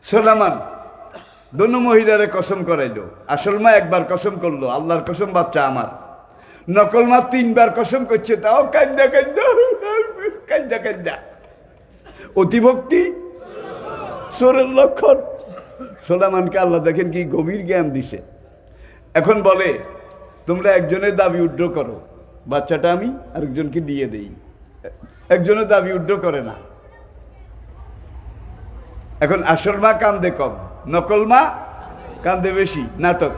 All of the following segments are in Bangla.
সুলাইমান দোনো মহিলারে কসম করাইলো। আসল মা একবার কসম করলো, আল্লাহর কসম বাচ্চা আমার। নকল মা 3 বার কসম করছে, তাও কান্দা কান্দা কান্দা কান্দা। অতিভক্তি চোরের লক্ষণ। সুলাইমানকে আল্লাহ দেখেন কি গভীর জ্ঞান দিছে। এখন বলে তোমরা একজনের দাবি উড্র করো, বাচ্চাটা আমি আরেকজনকে দিয়ে দেই। একজনের দাবি উড্র করে না। এখন আসল মা কান্দে কম, নকল মা কান্দে বেশি। নাটক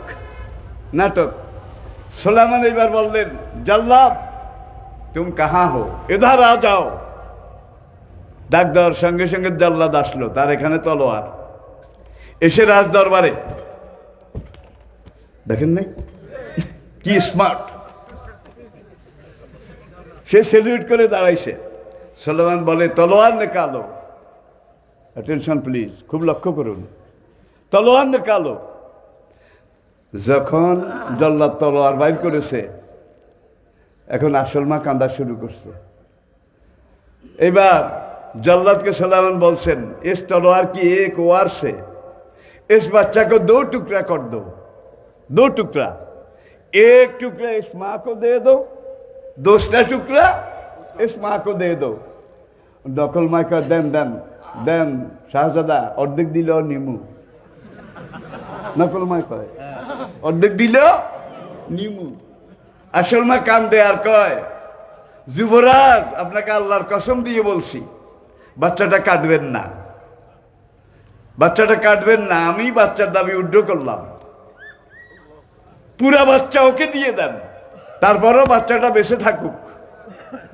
নাটক। সুলাইমান এবার বললেন, জাল্লাদ তুমি কাহা হো, এধার আ যাও। ডাক দেওয়ার সঙ্গে সঙ্গে জাল্লাদ আসলো, তার এখানে তলোয়ার। এসে রাজ দরবারে, দেখেন নাই কি স্মার্ট, সে সেলিউট করে দাঁড়াইছে। সুলাইমান বলে তলোয়ার নিকালো। অ্যাটেনশন প্লিজ, খুব লক্ষ্য করুন। তলোয়ার নিকালো। যখন জল্লাদ তলোয়ার বাইর করেছে, এখন আসল মা কান্দা শুরু করছে। এবার জল্লাদকে সুলাইমান বলছেন, इस तलवार की एक वार से इस बच्चा को 2 टुकड़ा कर दो, 2 टुकड़ा। एक टुकड़ा इस माँ को दे दो, दूसरा टुकड़ा इस माँ को दे दो। নকল মা কয় দেন দেন দেন শাহজাদা, অর্ধেক দিল নিমু। নকল মা কয় অর্ধেক দিল নিমু। আসল মা কান্দে আর কয়, যুবরাজ আপনাকে আল্লাহর কসম দিয়ে বলছি, বাচ্চাটা কাটবেন না, বাচ্চাটা কাটবেন না। আমি বাচ্চার দাবি উড্র করলাম, পুরা বাচ্চা ওকে দিয়ে দেন, তারপরও বাচ্চাটা বেঁচে থাকুক।